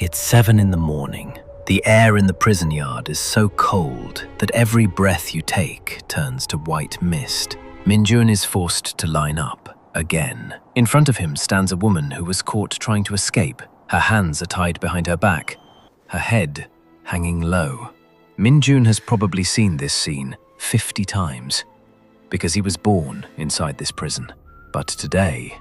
It's 7 in the morning. The air in the prison yard is so cold that every breath you take turns to white mist. Min-jun is forced to line up, again. In front of him stands a woman who was caught trying to escape. Her hands are tied behind her back, her head hanging low. Min-jun has probably seen this scene 50 times, because he was born inside this prison. But today,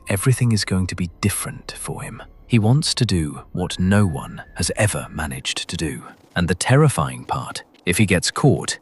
everything is going to be different for him. He wants to do what no one has ever managed to do. And the terrifying part, if he gets caught,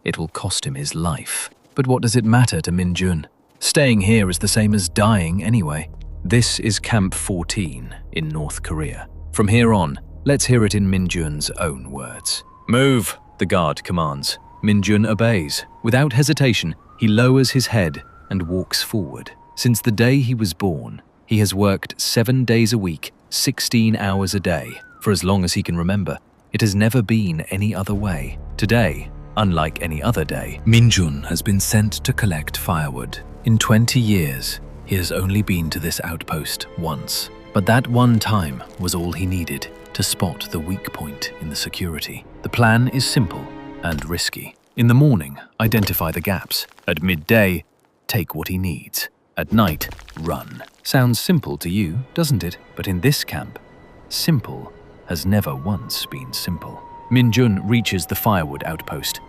it will cost him his life. But what does it matter to Min-jun? Staying here is the same as dying anyway. This is Camp 14 in North Korea. From here on, let's hear it in Min-jun's own words. "Move," the guard commands. Min-jun obeys. Without hesitation, he lowers his head and walks forward. Since the day he was born, he has worked 7 days a week, 16 hours a day, for as long as he can remember. It has never been any other way. Today, unlike any other day, Min-jun has been sent to collect firewood. In 20 years, he has only been to this outpost once. But that one time was all he needed to spot the weak point in the security. The plan is simple and risky. In the morning, identify the gaps. At midday, take what he needs. At night, run. Sounds simple to you, doesn't it? But in this camp, simple has never once been simple. Min-jun reaches the firewood outpost.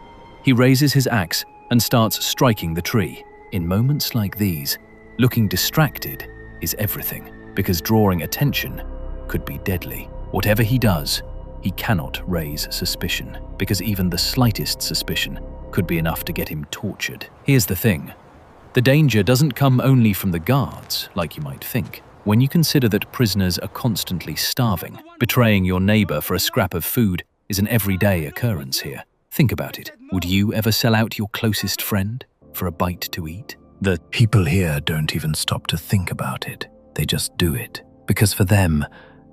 He raises his axe and starts striking the tree. In moments like these, looking distracted is everything, because drawing attention could be deadly. Whatever he does, he cannot raise suspicion, because even the slightest suspicion could be enough to get him tortured. Here's the thing. The danger doesn't come only from the guards, like you might think. When you consider that prisoners are constantly starving, betraying your neighbor for a scrap of food is an everyday occurrence here. Think about it. Would you ever sell out your closest friend for a bite to eat? The people here don't even stop to think about it. They just do it. Because for them,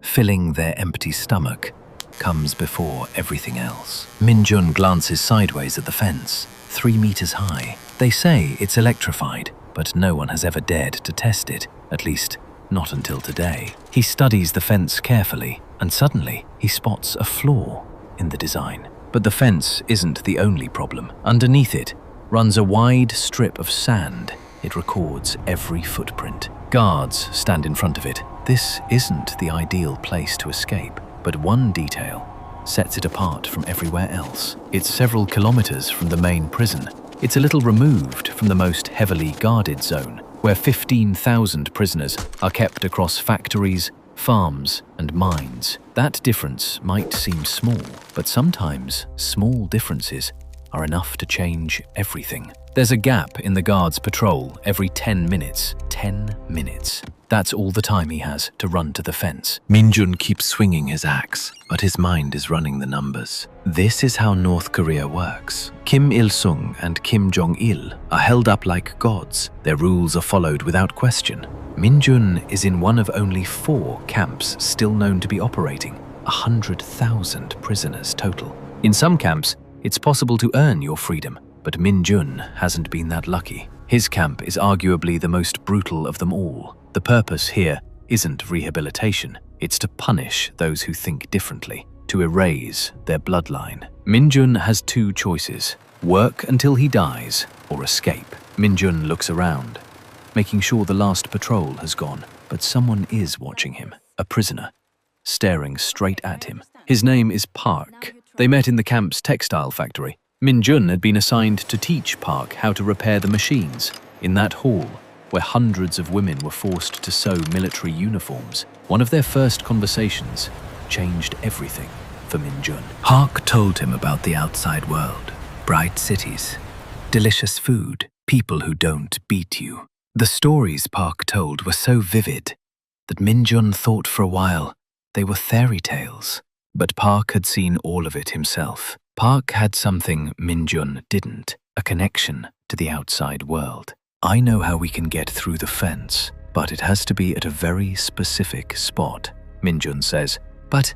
filling their empty stomach comes before everything else. Min-jun glances sideways at the fence, 3 meters high. They say it's electrified, but no one has ever dared to test it, at least not until today. He studies the fence carefully, and suddenly he spots a flaw in the design. But the fence isn't the only problem. Underneath it runs a wide strip of sand. It records every footprint. Guards stand in front of it. This isn't the ideal place to escape, but one detail sets it apart from everywhere else. It's several kilometers from the main prison. It's a little removed from the most heavily guarded zone, where 15,000 prisoners are kept across factories, farms, and mines. That difference might seem small, but sometimes small differences are enough to change everything. There's a gap in the guards' patrol every 10 minutes. 10 minutes. That's all the time he has to run to the fence. Min-jun keeps swinging his axe, but his mind is running the numbers. This is how North Korea works. Kim Il-sung and Kim Jong-il are held up like gods. Their rules are followed without question. Min-jun is in one of only 4 camps still known to be operating. 100,000 prisoners total. In some camps, it's possible to earn your freedom, but Min-jun hasn't been that lucky. His camp is arguably the most brutal of them all. The purpose here isn't rehabilitation, it's to punish those who think differently, to erase their bloodline. Min-jun has 2 choices: work until he dies or escape. Min-jun looks around, making sure the last patrol has gone, but someone is watching him, a prisoner, staring straight at him. His name is Park. They met in the camp's textile factory. Min-jun had been assigned to teach Park how to repair the machines. In that hall, where hundreds of women were forced to sew military uniforms, one of their first conversations changed everything for Min-jun. Park told him about the outside world, bright cities, delicious food, people who don't beat you. The stories Park told were so vivid that Min-jun thought for a while they were fairy tales. But Park had seen all of it himself. Park had something Min-jun didn't, a connection to the outside world. I know how we can get through the fence, but it has to be at a very specific spot, Min-jun says. But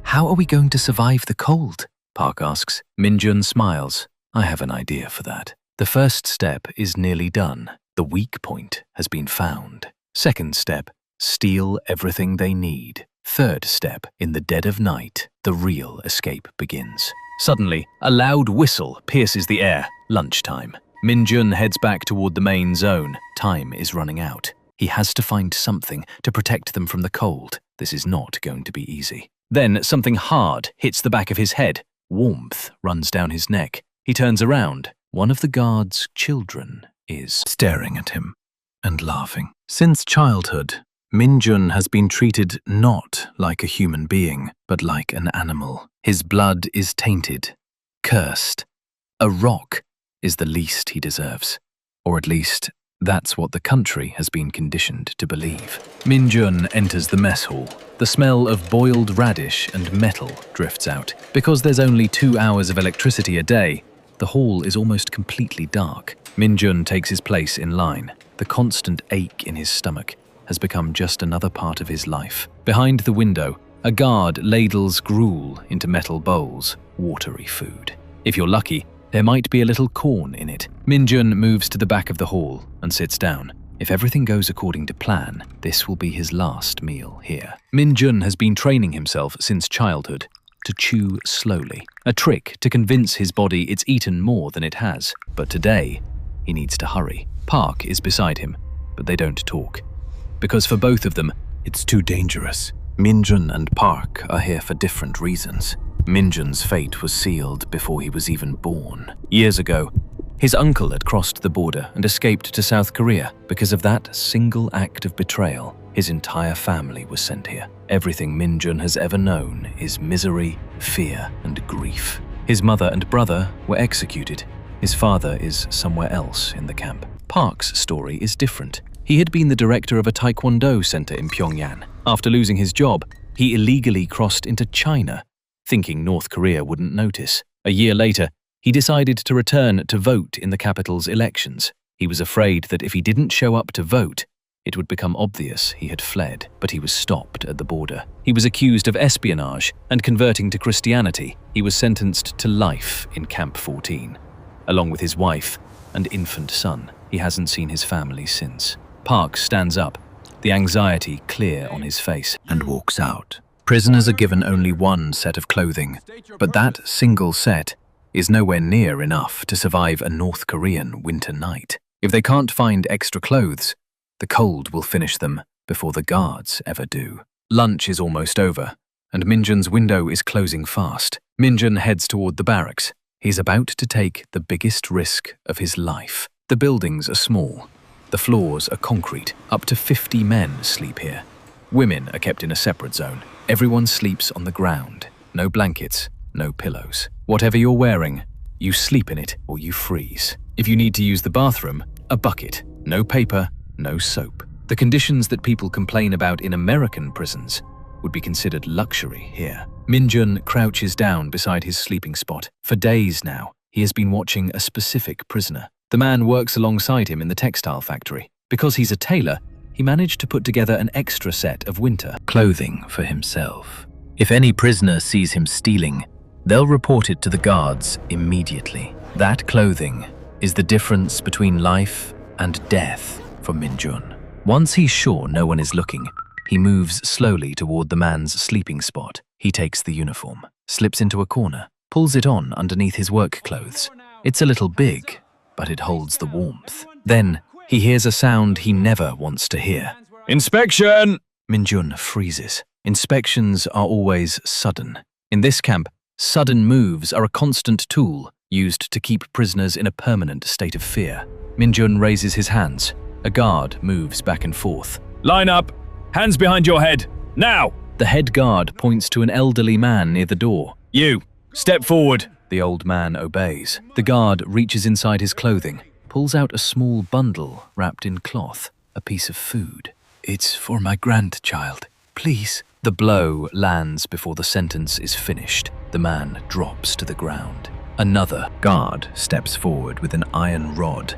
how are we going to survive the cold? Park asks. Min-jun smiles. I have an idea for that. The first step is nearly done. The weak point has been found. Second step, steal everything they need. Third step. In the dead of night, the real escape begins. Suddenly, a loud whistle pierces the air. Lunchtime. Min-jun heads back toward the main zone. Time is running out. He has to find something to protect them from the cold. This is not going to be easy. Then something hard hits the back of his head. Warmth runs down his neck. He turns around. One of the guard's children is staring at him and laughing. Since childhood, Min-jun has been treated not like a human being, but like an animal. His blood is tainted, cursed. A rock is the least he deserves. Or at least, that's what the country has been conditioned to believe. Min-jun enters the mess hall. The smell of boiled radish and metal drifts out. Because there's only 2 hours of electricity a day, the hall is almost completely dark. Min-jun takes his place in line. The constant ache in his stomach has become just another part of his life. Behind the window, a guard ladles gruel into metal bowls, watery food. If you're lucky, there might be a little corn in it. Min-jun moves to the back of the hall and sits down. If everything goes according to plan, this will be his last meal here. Min-jun has been training himself since childhood to chew slowly, a trick to convince his body it's eaten more than it has. But today, he needs to hurry. Park is beside him, but they don't talk. Because for both of them, it's too dangerous. Min-jun and Park are here for different reasons. Min-jun's fate was sealed before he was even born. Years ago, his uncle had crossed the border and escaped to South Korea. Because of that single act of betrayal, his entire family was sent here. Everything Min-jun has ever known is misery, fear, and grief. His mother and brother were executed. His father is somewhere else in the camp. Park's story is different. He had been the director of a taekwondo center in Pyongyang. After losing his job, he illegally crossed into China, thinking North Korea wouldn't notice. A year later, he decided to return to vote in the capital's elections. He was afraid that if he didn't show up to vote, it would become obvious he had fled, but he was stopped at the border. He was accused of espionage and converting to Christianity. He was sentenced to life in Camp 14, along with his wife and infant son. He hasn't seen his family since. Park stands up, the anxiety clear on his face, and walks out. Prisoners are given only one set of clothing, but that single set is nowhere near enough to survive a North Korean winter night. If they can't find extra clothes, the cold will finish them before the guards ever do. Lunch is almost over, and Min-jun's window is closing fast. Min-jun heads toward the barracks. He's about to take the biggest risk of his life. The buildings are small. The floors are concrete. Up to 50 men sleep here. Women are kept in a separate zone. Everyone sleeps on the ground. No blankets, no pillows. Whatever you're wearing, you sleep in it or you freeze. If you need to use the bathroom, a bucket. No paper, no soap. The conditions that people complain about in American prisons would be considered luxury here. Min-jun crouches down beside his sleeping spot. For days now, he has been watching a specific prisoner. The man works alongside him in the textile factory. Because he's a tailor, he managed to put together an extra set of winter clothing for himself. If any prisoner sees him stealing, they'll report it to the guards immediately. That clothing is the difference between life and death for Min-jun. Once he's sure no one is looking, he moves slowly toward the man's sleeping spot. He takes the uniform, slips into a corner, pulls it on underneath his work clothes. It's a little big, but it holds the warmth. Then, he hears a sound he never wants to hear. Inspection! Min-jun freezes. Inspections are always sudden. In this camp, sudden moves are a constant tool used to keep prisoners in a permanent state of fear. Min-jun raises his hands. A guard moves back and forth. Line up! Hands behind your head! Now! The head guard points to an elderly man near the door. You! Step forward! The old man obeys. The guard reaches inside his clothing, pulls out a small bundle wrapped in cloth, a piece of food. It's for my grandchild, please. The blow lands before the sentence is finished. The man drops to the ground. Another guard steps forward with an iron rod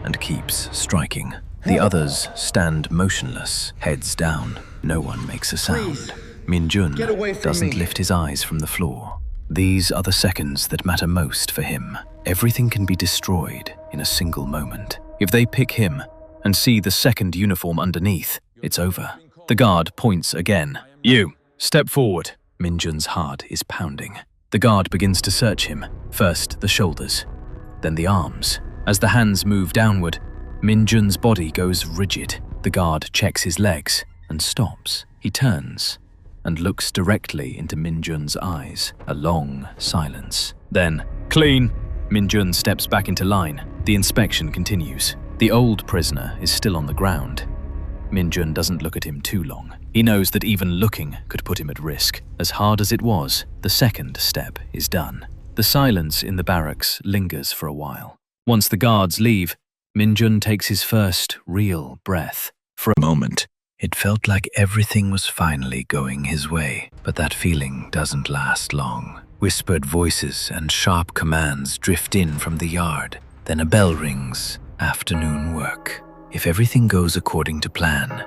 and keeps striking. The others stand motionless, heads down. No one makes a sound. Min-jun doesn't lift his eyes from the floor. These are the seconds that matter most for him. Everything can be destroyed in a single moment. If they pick him and see the second uniform underneath, it's over. The guard points again. You, Step forward. Min-jun's heart is pounding. The guard begins to search him, first the shoulders, then the arms. As the hands move downward, Min-jun's body goes rigid. The guard checks his legs and stops. He turns and looks directly into Min-jun's eyes. A long silence. Then, clean! Min-jun steps back into line. The inspection continues. The old prisoner is still on the ground. Min-jun doesn't look at him too long. He knows that even looking could put him at risk. As hard as it was, the second step is done. The silence in the barracks lingers for a while. Once the guards leave, Min-jun takes his first real breath. For a moment, it felt like everything was finally going his way. But that feeling doesn't last long. Whispered voices and sharp commands drift in from the yard. Then a bell rings. Afternoon work. If everything goes according to plan,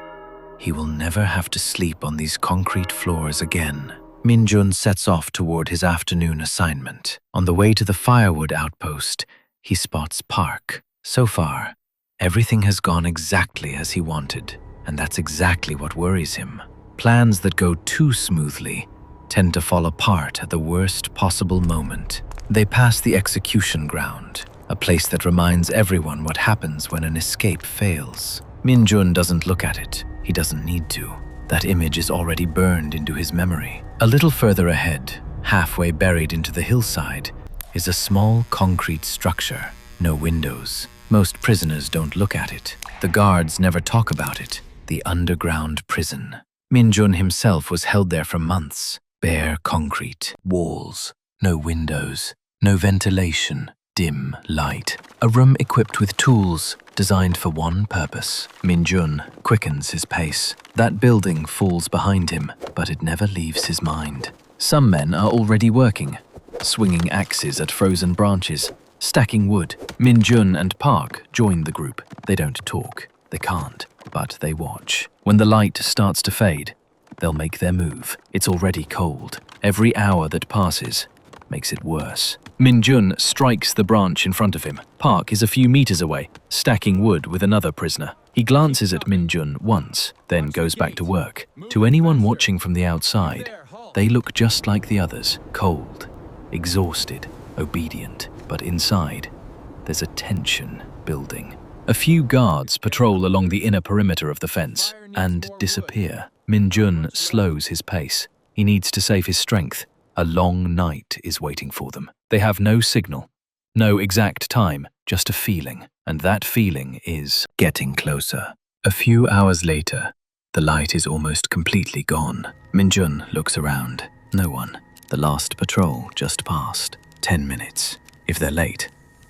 he will never have to sleep on these concrete floors again. Min-jun sets off toward his afternoon assignment. On the way to the firewood outpost, he spots Park. So far, everything has gone exactly as he wanted, and that's exactly what worries him. Plans that go too smoothly tend to fall apart at the worst possible moment. They pass the execution ground, a place that reminds everyone what happens when an escape fails. Min-jun doesn't look at it. He doesn't need to. That image is already burned into his memory. A little further ahead, halfway buried into the hillside, is a small concrete structure. No windows. Most prisoners don't look at it. The guards never talk about it. The underground prison. Min-jun himself was held there for months. Bare concrete, walls, no windows, no ventilation, dim light. A room equipped with tools designed for one purpose. Min-jun quickens his pace. That building falls behind him, but it never leaves his mind. Some men are already working, swinging axes at frozen branches, stacking wood. Min-jun and Park join the group. They don't talk. They can't, but they watch. When the light starts to fade, they'll make their move. It's already cold. Every hour that passes makes it worse. Min-jun strikes the branch in front of him. Park is a few meters away, stacking wood with another prisoner. He glances at Min-jun once, then goes back to work. To anyone watching from the outside, they look just like the others, cold, exhausted, obedient. But inside, there's a tension building. A few guards patrol along the inner perimeter of the fence and disappear. Min-jun slows his pace. He needs to save his strength. A long night is waiting for them. They have no signal, no exact time, just a feeling. And that feeling is getting closer. A few hours later, the light is almost completely gone. Min-jun looks around. No one. The last patrol just passed. 10 minutes. If they're late,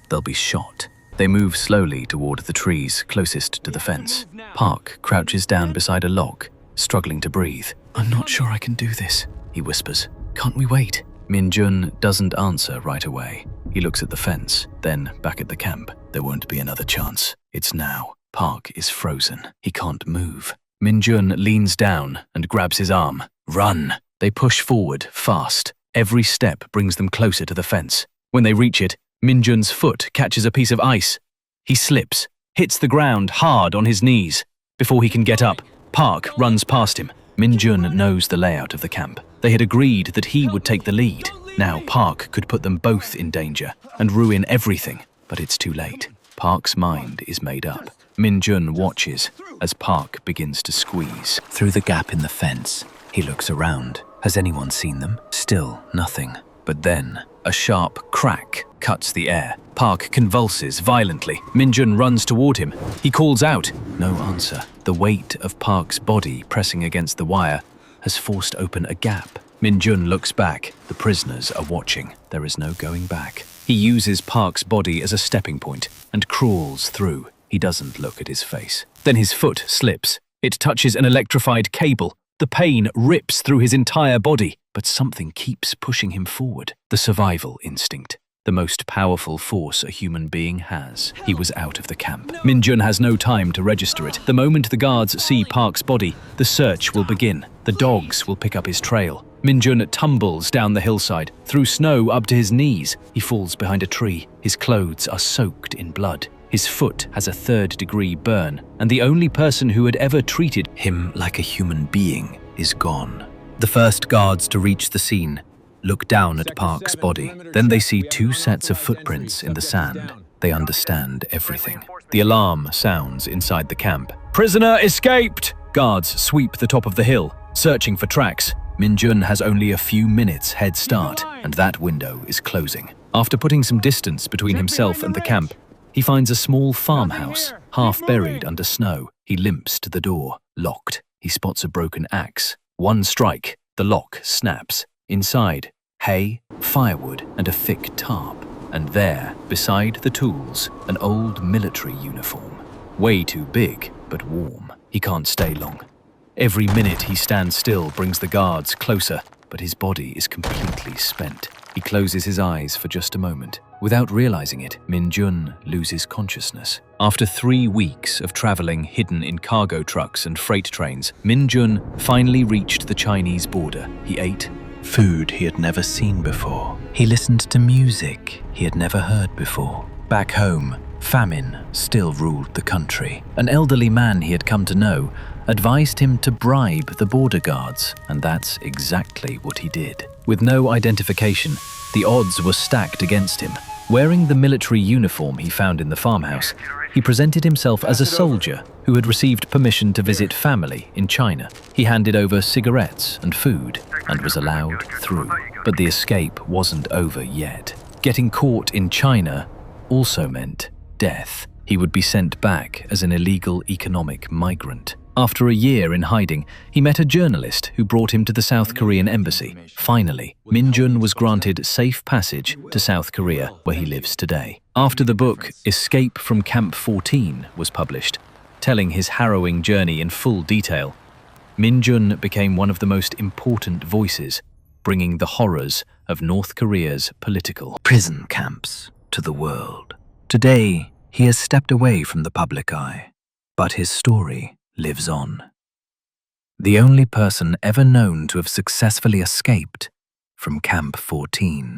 they'll be shot. They move slowly toward the trees closest to the fence. Park crouches down beside a log, struggling to breathe. "I'm not sure I can do this," he whispers. "Can't we wait?" Min-jun doesn't answer right away. He looks at the fence, then back at the camp. There won't be another chance. It's now. Park is frozen. He can't move. Min-jun leans down and grabs his arm. "Run!" They push forward, fast. Every step brings them closer to the fence. When they reach it, Min-jun's foot catches a piece of ice. He slips, hits the ground hard on his knees. Before he can get up, Park runs past him. Min-jun knows the layout of the camp. They had agreed that he would take the lead. Now Park could put them both in danger and ruin everything, but it's too late. Park's mind is made up. Min-jun watches as Park begins to squeeze. Through the gap in the fence, he looks around. Has anyone seen them? Still nothing. But then, a sharp crack cuts the air. Park convulses violently. Min-jun runs toward him. He calls out. No answer. The weight of Park's body pressing against the wire has forced open a gap. Min-jun looks back. The prisoners are watching. There is no going back. He uses Park's body as a stepping point and crawls through. He doesn't look at his face. Then his foot slips. It touches an electrified cable. The pain rips through his entire body, but something keeps pushing him forward. The survival instinct. The most powerful force a human being has. He was out of the camp. Min-jun has no time to register it. The moment the guards see Park's body, the search will begin. The dogs will pick up his trail. Min-jun tumbles down the hillside, through snow up to his knees. He falls behind a tree. His clothes are soaked in blood. His foot has a third-degree burn, and the only person who had ever treated him like a human being is gone. The first guards to reach the scene look down at Park's body. Then they see two sets of footprints in the sand. They understand everything. The alarm sounds inside the camp. "Prisoner escaped!" Guards sweep the top of the hill, searching for tracks. Min-jun has only a few minutes head start, and that window is closing. After putting some distance between himself and the camp, he finds a small farmhouse, half buried under snow. He limps to the door, locked. He spots a broken axe. One strike, the lock snaps. Inside, hay, firewood, and a thick tarp. And there, beside the tools, an old military uniform. Way too big, but warm. He can't stay long. Every minute he stands still brings the guards closer, but his body is completely spent. He closes his eyes for just a moment. Without realizing it, Min-jun loses consciousness. After 3 weeks of traveling hidden in cargo trucks and freight trains, Min-jun finally reached the Chinese border. He ate food he had never seen before. He listened to music he had never heard before. Back home, famine still ruled the country. An elderly man he had come to know advised him to bribe the border guards, and that's exactly what he did. With no identification, the odds were stacked against him. Wearing the military uniform he found in the farmhouse, he presented himself as a soldier who had received permission to visit family in China. He handed over cigarettes and food and was allowed through. But the escape wasn't over yet. Getting caught in China also meant death. He would be sent back as an illegal economic migrant. After a year in hiding, he met a journalist who brought him to the South Korean embassy. Finally, Min-jun was granted safe passage to South Korea, where he lives today. After the book Escape from Camp 14 was published, telling his harrowing journey in full detail, Min-jun became one of the most important voices, bringing the horrors of North Korea's political prison camps to the world. Today, he has stepped away from the public eye, but his story lives on. The only person ever known to have successfully escaped from Camp 14.